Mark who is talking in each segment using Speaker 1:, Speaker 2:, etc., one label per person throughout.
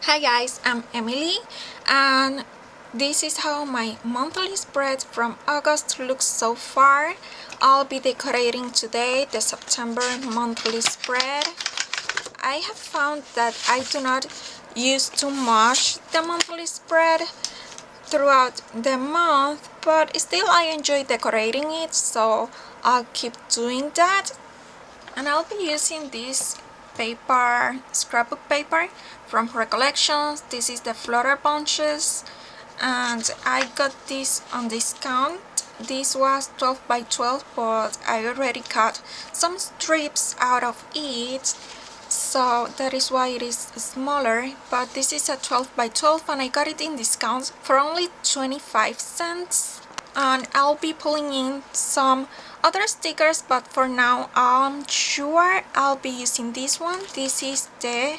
Speaker 1: Hi guys, I'm Emily and this is how my monthly spread from August looks so far. I'll be decorating today the September monthly spread. I have found that I do not use too much the monthly spread throughout the month, but still I enjoy decorating it, so I'll keep doing that. And I'll be using this paper, scrapbook paper from Recollections. This is the floral bunches and I got this on discount. This was 12 by 12, but I already cut some strips out of it, so that is why it is smaller. But this is a 12 by 12 and I got it in discount for only 25 cents. And I'll be pulling in some other stickers, but for now I'm sure I'll be using this one. This is the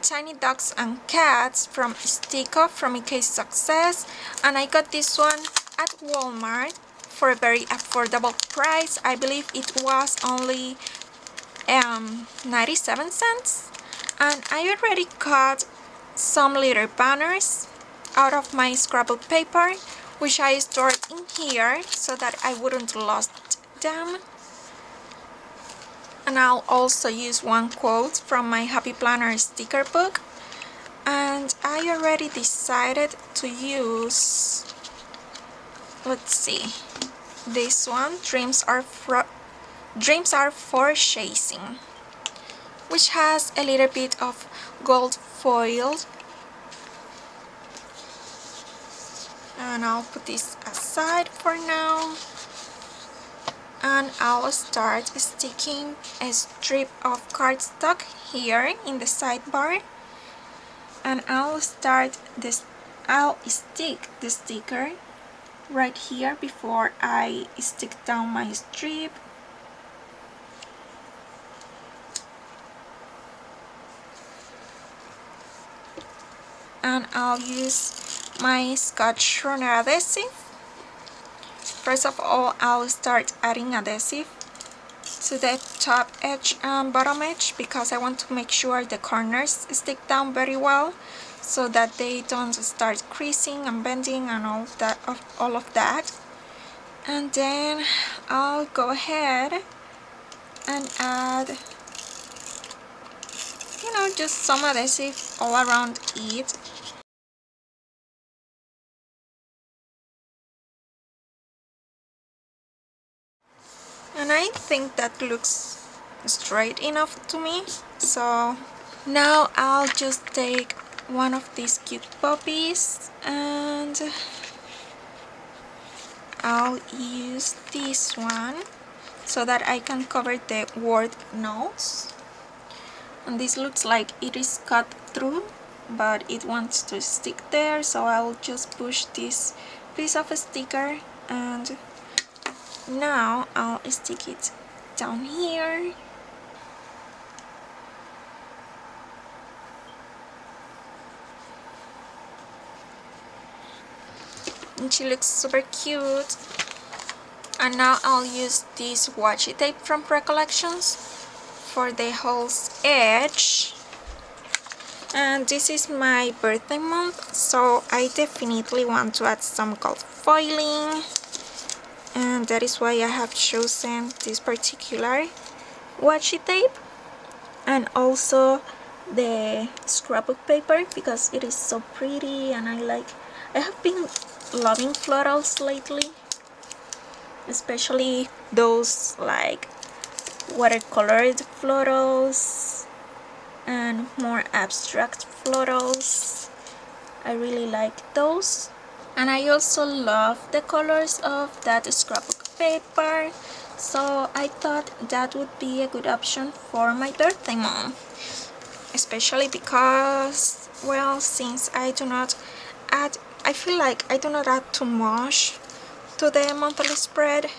Speaker 1: Tiny Dogs and Cats from Stick-Off from IKEA Success, and I got this one at Walmart for a very affordable price. I believe it was only 97 cents, and I already cut some little banners out of my scrapbook paper, which I stored in here so that I wouldn't lose them. And I'll also use one quote from my Happy Planner sticker book. And I already decided to use, let's see, this one, Dreams are for Chasing, which has a little bit of gold foil. And I'll put this aside for now. And I'll start sticking a strip of cardstock here in the sidebar. And I'll stick the sticker right here before I stick down my strip. And I'll use my Scotch runner adhesive. First of all, I'll start adding adhesive to the top edge and bottom edge because I want to make sure the corners stick down very well so that they don't start creasing and bending and all of that. And then I'll go ahead and add, just some adhesive all around it. And I think that looks straight enough to me. So now I'll just take one of these cute puppies and I'll use this one so that I can cover the word nose. And this looks like it is cut through, but it wants to stick there, so I'll just push this piece of a sticker and now I'll stick it down here. And she looks super cute. And now I'll use this washi tape from Recollections for the whole edge. And this is my birthday month, so I definitely want to add some gold foiling. And that is why I have chosen this particular washi tape and also the scrapbook paper because it is so pretty and I have been loving florals lately, especially those like watercolored florals and more abstract florals. I really like those. And I also love the colors of that scrapbook paper, so I thought that would be a good option for my birthday month. Especially because, well, since I feel like I do not add too much to the monthly spread.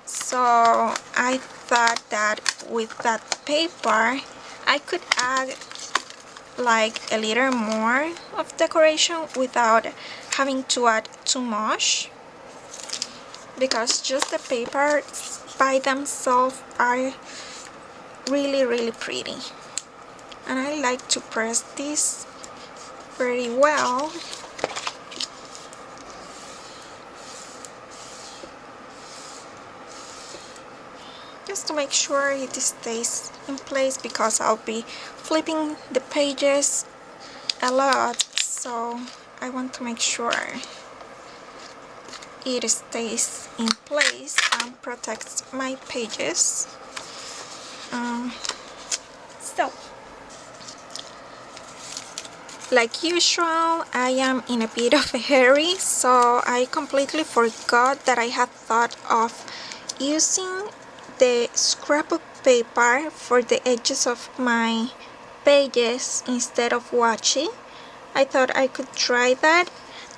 Speaker 1: So I thought that with that paper, I could add like a little more of decoration without having to add too much, because just the papers by themselves are really pretty. and I like to press this very well. Just to make sure it stays in place, because I'll be flipping the pages a lot, so I want to make sure it stays in place and protects my pages. So, like usual, I am in a bit of a hurry, so I completely forgot that I had thought of using the scrapbook paper for the edges of my pages instead of washi. I thought I could try that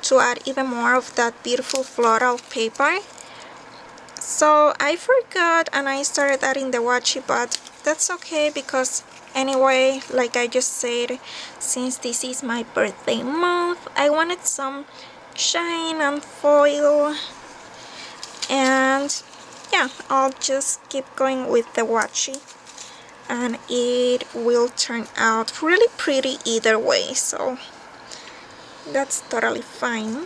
Speaker 1: to add even more of that beautiful floral paper. So I forgot and I started adding the washi, but that's okay, because anyway, like I just said, since this is my birthday month, I wanted some shine and foil, and yeah, I'll just keep going with the washi and it will turn out really pretty either way, so that's totally fine.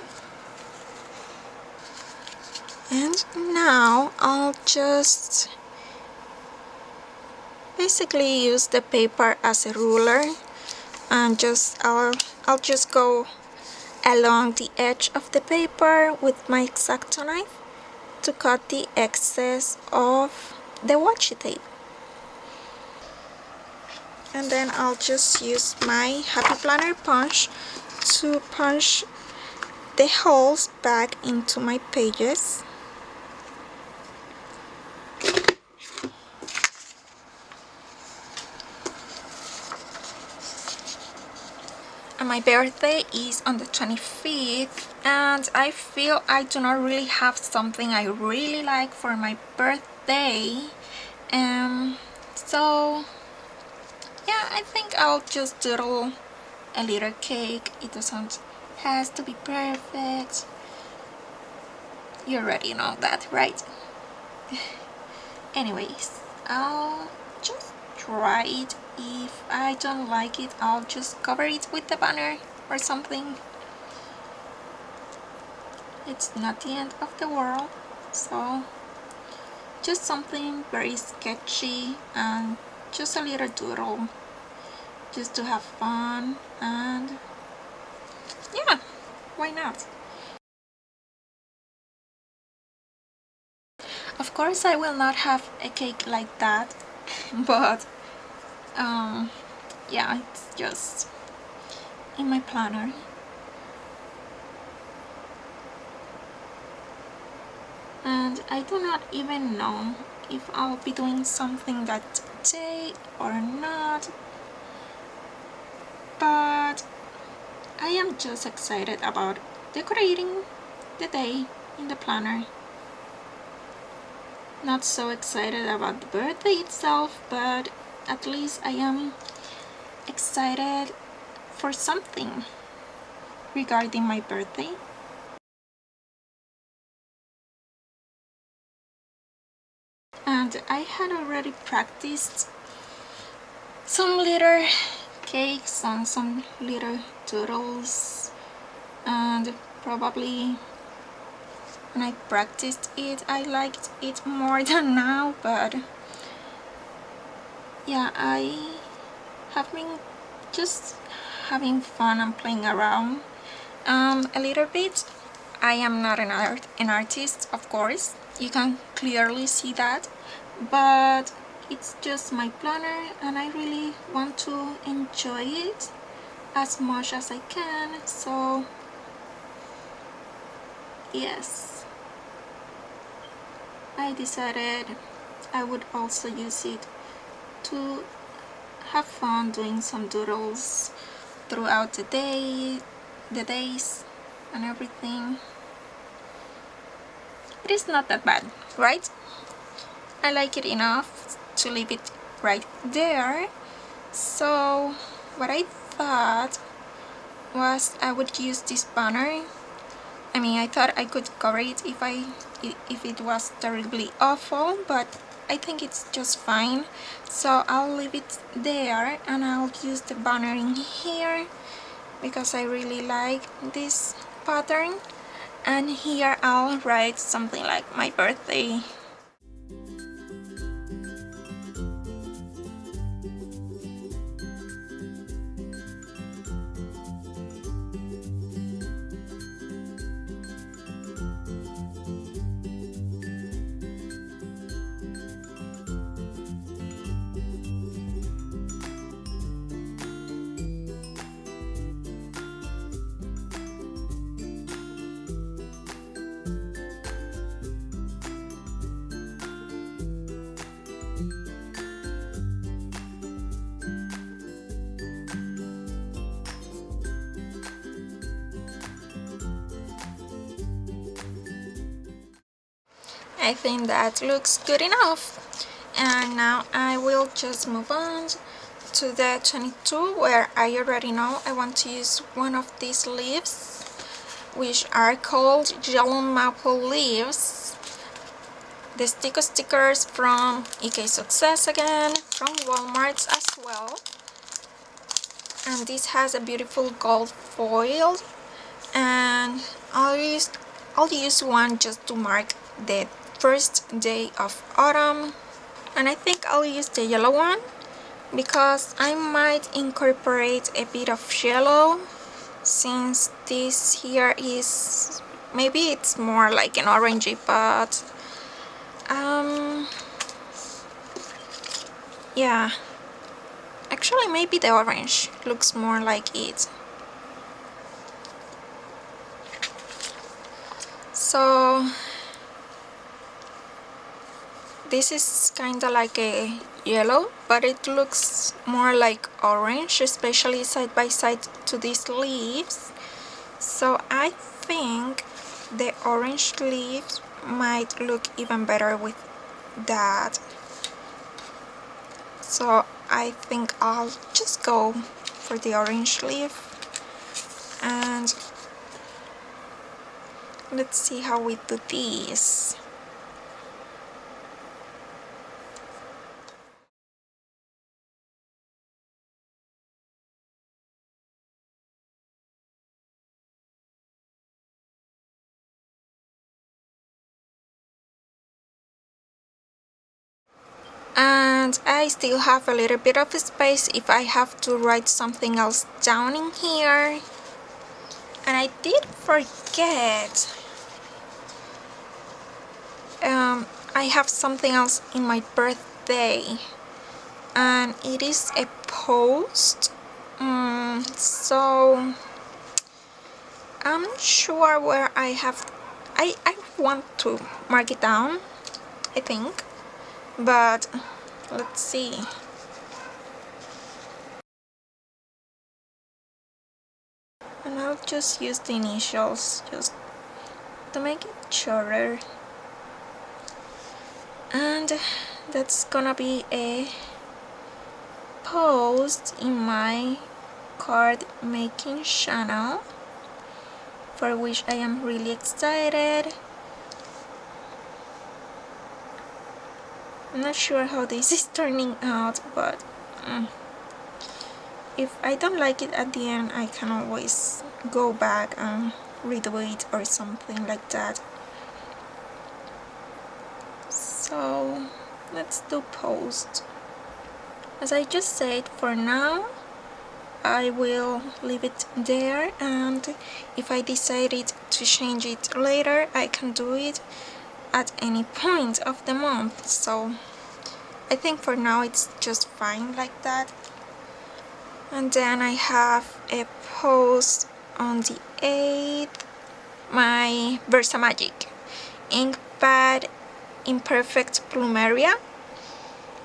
Speaker 1: And now I'll just basically use the paper as a ruler, and I'll just go along the edge of the paper with my X-Acto knife to cut the excess of the washi tape. And then I'll just use my Happy Planner punch to punch the holes back into my pages. And my birthday is on the 25th, and I feel I do not really have something I really like for my birthday. So yeah, I think I'll just doodle a little cake. It doesn't has to be perfect. You already know that, right? Anyways, I'll just try it. If I don't like it, I'll just cover it with the banner or something. It's not the end of the world. So just something very sketchy and just a little doodle, just to have fun, and yeah, why not? Of course I will not have a cake like that, but yeah, it's just in my planner. And I do not even know if I'll be doing something that day or not, but I am just excited about decorating the day in the planner. Not so excited about the birthday itself, but at least I am excited for something regarding my birthday. And I had already practiced some little cakes and some little doodles, and probably when I practiced it I liked it more than now, but yeah, I have been just having fun and playing around a little bit. I am not an artist, of course, you can clearly see that, but it's just my planner and I really want to enjoy it as much as I can, so yes, I decided I would also use it to have fun doing some doodles throughout the days and everything. It is not that bad, right? I like it enough to leave it right there. So what I thought was I would use this banner. I thought I could cover it if it was terribly awful, but I think it's just fine, so I'll leave it there and I'll use the banner in here because I really like this pattern, and here I'll write something like my birthday. I think that looks good enough. And now I will just move on to the 22, where I already know I want to use one of these leaves, which are called yellow maple leaves. The stickers from EK Success again, from Walmart as well. And this has a beautiful gold foil, and I'll use one just to mark the first day of autumn. And I think I'll use the yellow one because I might incorporate a bit of yellow, since this here is, maybe it's more like an orangey, but yeah, actually maybe the orange looks more like it. So this is kinda like a yellow, but it looks more like orange, especially side by side to these leaves. So I think the orange leaves might look even better with that. So I think I'll just go for the orange leaf, and let's see how we do this. And I still have a little bit of space if I have to write something else down in here. And I did forget, I have something else in my birthday, and it is a post. So I'm not sure where I want to mark it down, I think, but let's see. And I'll just use the initials just to make it shorter. And that's gonna be a post in my card making channel, for which I am really excited. I'm not sure how this is turning out, but if I don't like it at the end, I can always go back and redo it or something like that. So let's do post. As I just said, for now I will leave it there, and if I decided to change it later, I can do it at any point of the month. So I think for now it's just fine like that. And then I have a post on the 8th, my Versamagic ink pad Imperfect Plumeria,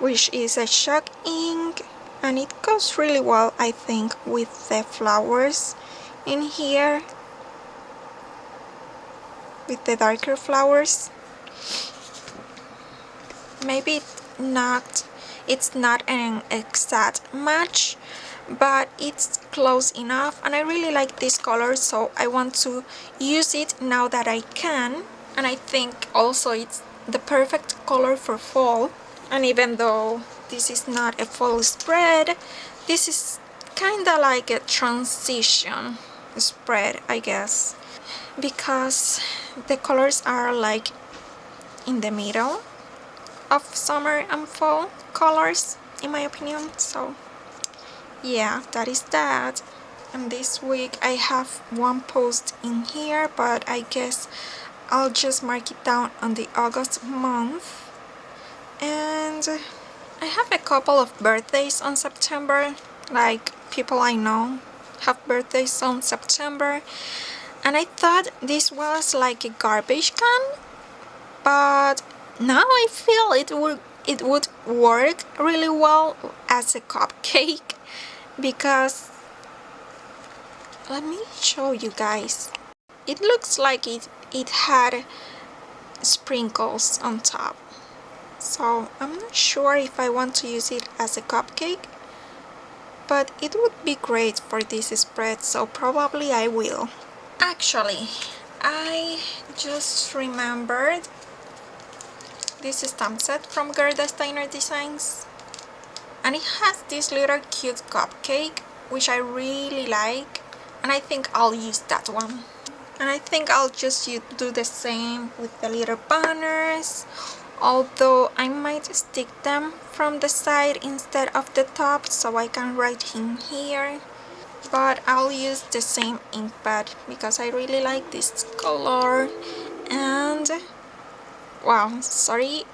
Speaker 1: which is a chalk ink, and it goes really well, I think, with the flowers in here, with the darker flowers. Maybe it's not an exact match, but it's close enough, and I really like this color, so I want to use it now that I can. And I think also it's the perfect color for fall, And even though this is not a full spread, this is kinda like a transition spread, I guess, because the colors are like in the middle of summer and fall colors, in my opinion. So yeah, that is that. And this week I have one post in here, but I guess I'll just mark it down on the August month. And I have a couple of birthdays on September, like people I know have birthdays on September, and I thought this was like a garbage can, but now I feel it would work really well as a cupcake, because let me show you guys. It looks like it had sprinkles on top. So I'm not sure if I want to use it as a cupcake, but it would be great for this spread, so probably I will. Actually, I just remembered this stamp set from Gerda Steiner Designs, and it has this little cute cupcake which I really like, and I think I'll use that one. And I think I'll just do the same with the little banners, although I might stick them from the side instead of the top so I can write in here. But I'll use the same ink pad because I really like this color. And wow, sorry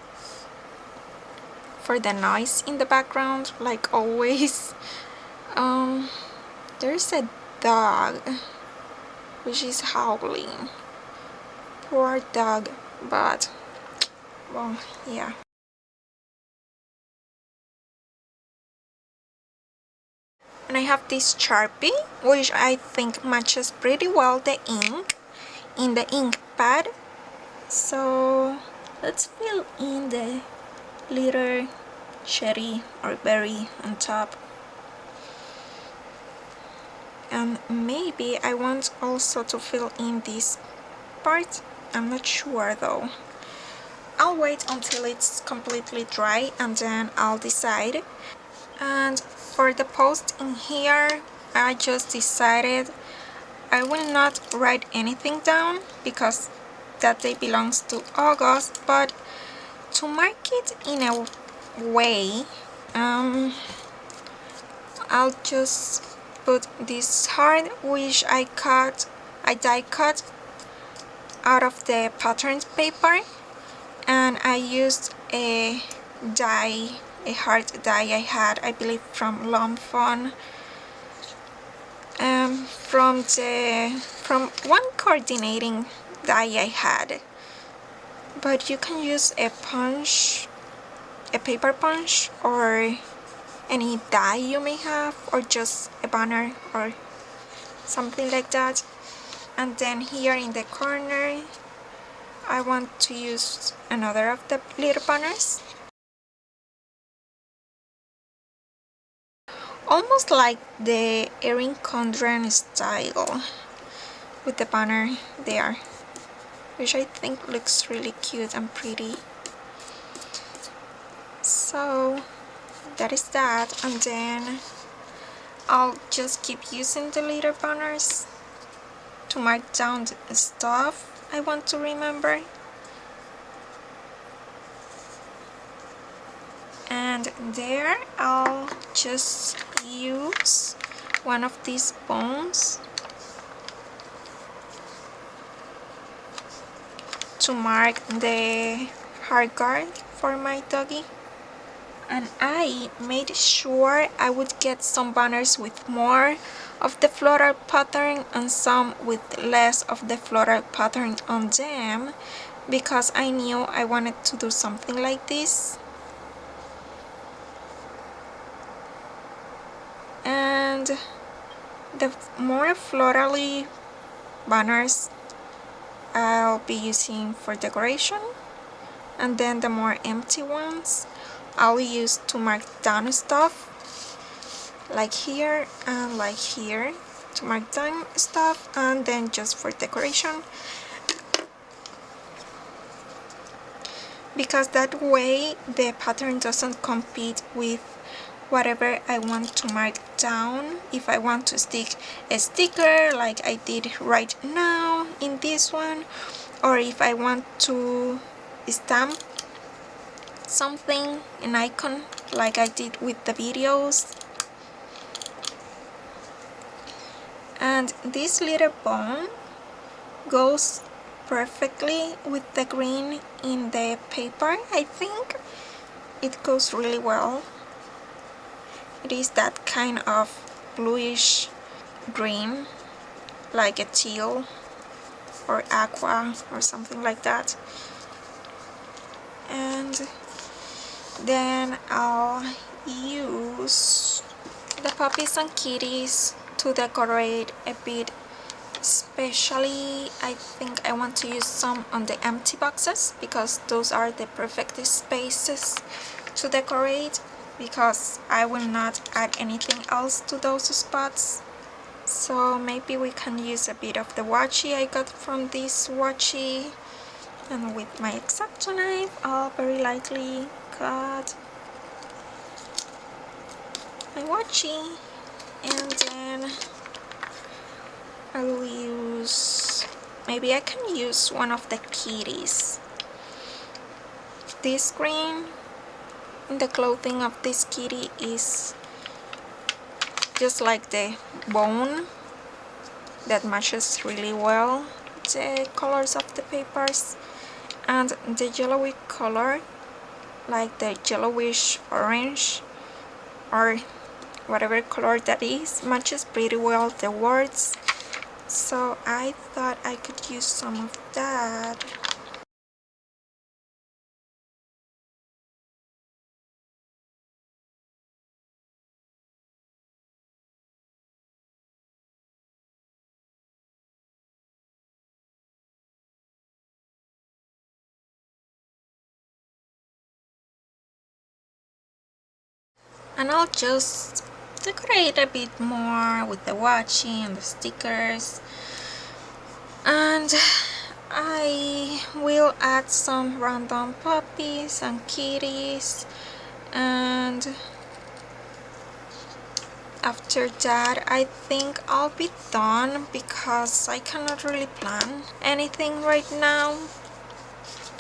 Speaker 1: for the noise in the background, like always. There's a dog which is howling. Poor dog, but well, yeah. And I have this Sharpie, which I think matches pretty well the ink in the ink pad. So let's fill in the little cherry or berry on top. And maybe I want also to fill in this part. I'm not sure though. I'll wait until it's completely dry and then I'll decide. And for the post in here, I just decided I will not write anything down because that day belongs to August, but to mark it in a way, I'll just put this heart which I die cut out of the patterned paper, and I used a heart die I had, I believe from Long Fun, from one coordinating die I had. But you can use a paper punch, or any die you may have, or just a banner or something like that. And then here in the corner I want to use another of the little banners, almost like the Erin Condren style with the banner there, which I think looks really cute and pretty. So that is that, and then I'll just keep using the little banners to mark down the stuff I want to remember. And there I'll just use one of these bones to mark the heart guard for my doggy. And I made sure I would get some banners with more of the floral pattern and some with less of the floral pattern on them, because I knew I wanted to do something like this. And the more florally banners I'll be using for decoration, and then the more empty ones I'll use to mark down stuff, like here and like here, to mark down stuff, and then just for decoration. because that way the pattern doesn't compete with whatever I want to mark down. If I want to stick a sticker like I did right now in this one, or if I want to stamp something, an icon like I did with the videos. And this little bone goes perfectly with the green in the paper. I think it goes really well. It is that kind of bluish green, like a teal or aqua or something like that. And then I'll use the puppies and kitties to decorate a bit. Especially, I think I want to use some on the empty boxes because those are the perfect spaces to decorate, because I will not add anything else to those spots. So maybe we can use a bit of the washi I got from this washi, and with my X-Acto knife I'll very lightly cut my washi, and then I will use, maybe I can use one of the kitties. This green in the clothing of this kitty is just like the bone that matches really well the colors of the papers, and the yellowy color, like the yellowish orange or whatever color that is, matches pretty well the words. So I thought I could use some of that. And I'll just decorate a bit more with the washi and the stickers. And I will add some random puppies and kitties, and after that I think I'll be done because I cannot really plan anything right now.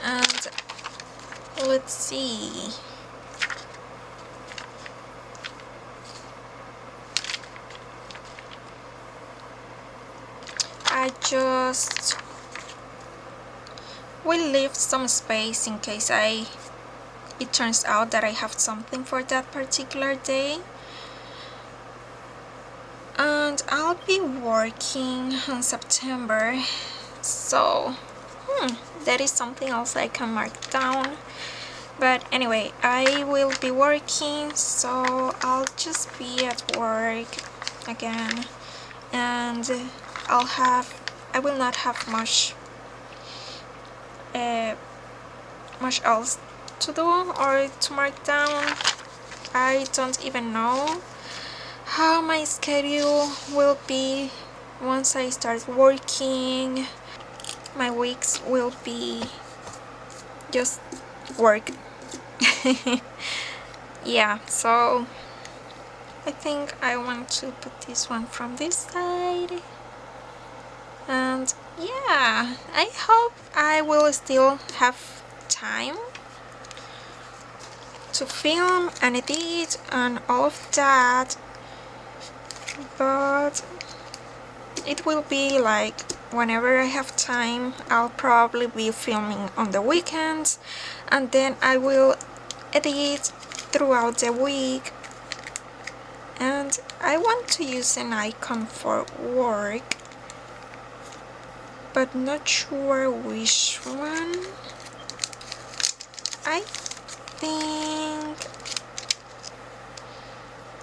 Speaker 1: And let's see, I just will leave some space in case it turns out that I have something for that particular day. And I'll be working on September, so that is something else I can mark down. But anyway, I will be working, so I'll just be at work again, and I will not have much else to do or to mark down. I don't even know how my schedule will be once I start working. My weeks will be just work. Yeah, so I think I want to put this one from this side. And yeah, I hope I will still have time to film and edit and all of that, but it will be like whenever I have time. I'll probably be filming on the weekends, and then I will edit throughout the week. And I want to use an icon for work, but not sure which one. I think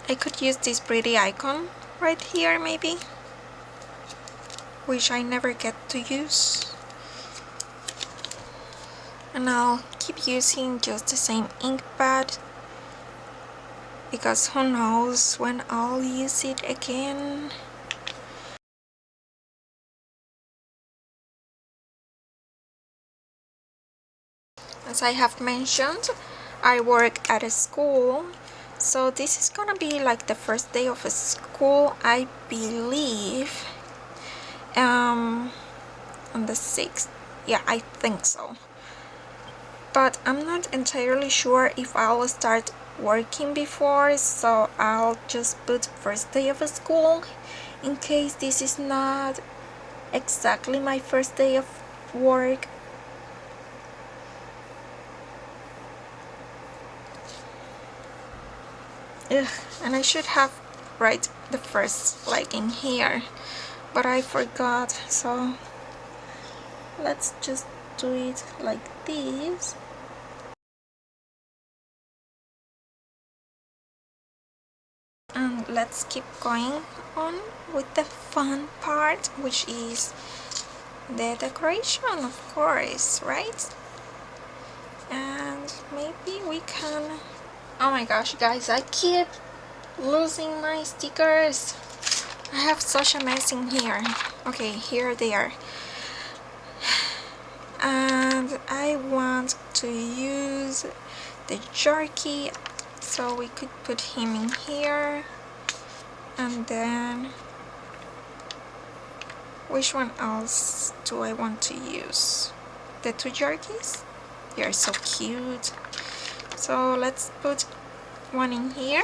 Speaker 1: I could use this pretty icon right here maybe, which I never get to use. And I'll keep using just the same ink pad, because who knows when I'll use it again. as I have mentioned, I work at a school, so this is gonna be like the first day of school, I believe, on the 6th. Yeah, I think so, but I'm not entirely sure if I'll start working before, so I'll just put first day of school in case this is not exactly my first day of work. Ugh, and I should have write the first like in here, but I forgot, so let's just do it like this. And let's keep going on with the fun part, which is the decoration, of course, right? And maybe we can... Oh my gosh, guys, I keep losing my stickers. I have such a mess in here. Okay, here they are. And I want to use the jerky, so we could put him in here. And then which one else do I want to use? The two jerkies? They are so cute. So let's put one in here.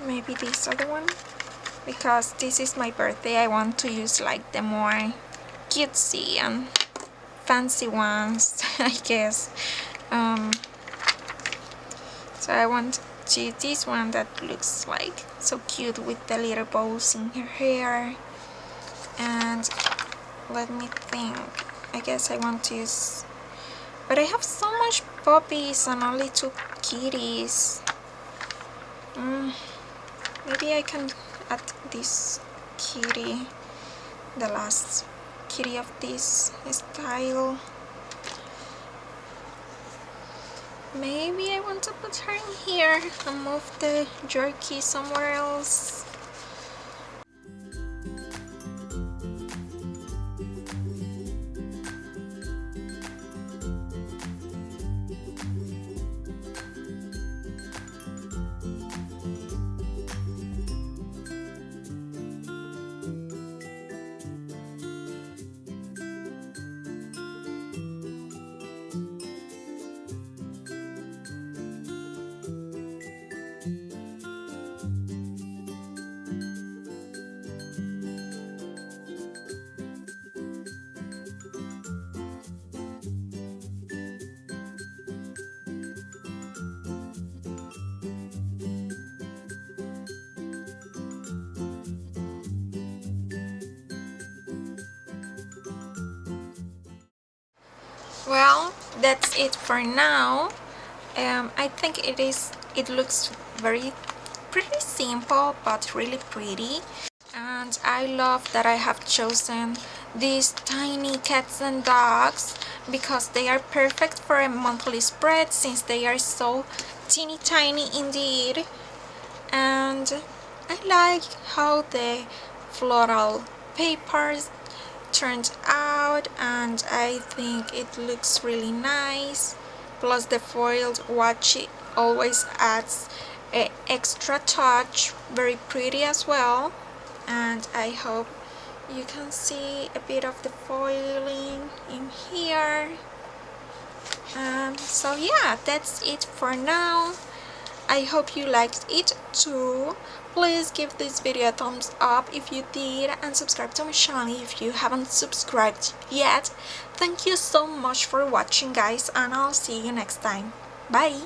Speaker 1: Maybe this other one, because this is my birthday. I want to use like the more cutesy and fancy ones, I guess. So I want to use this one that looks like so cute with the little bows in her hair. And let me think, I guess I want to use, but I have so much puppies and only 2 kitties. Maybe I can add this kitty, the last kitty of this style. Maybe I want to put her in here and move the jerky somewhere else. Well, that's it for now. I think it looks pretty simple but really pretty, and I love that I have chosen these tiny cats and dogs because they are perfect for a monthly spread since they are so teeny tiny indeed. And I like how the floral papers turned out, and I think it looks really nice. Plus the foiled washi always adds an extra touch, very pretty as well. And I hope you can see a bit of the foiling in here. So yeah, that's it for now. I hope you liked it too. Please give this video a thumbs up if you did, and subscribe to my channel if you haven't subscribed yet. Thank you so much for watching, guys, and I'll see you next time. Bye!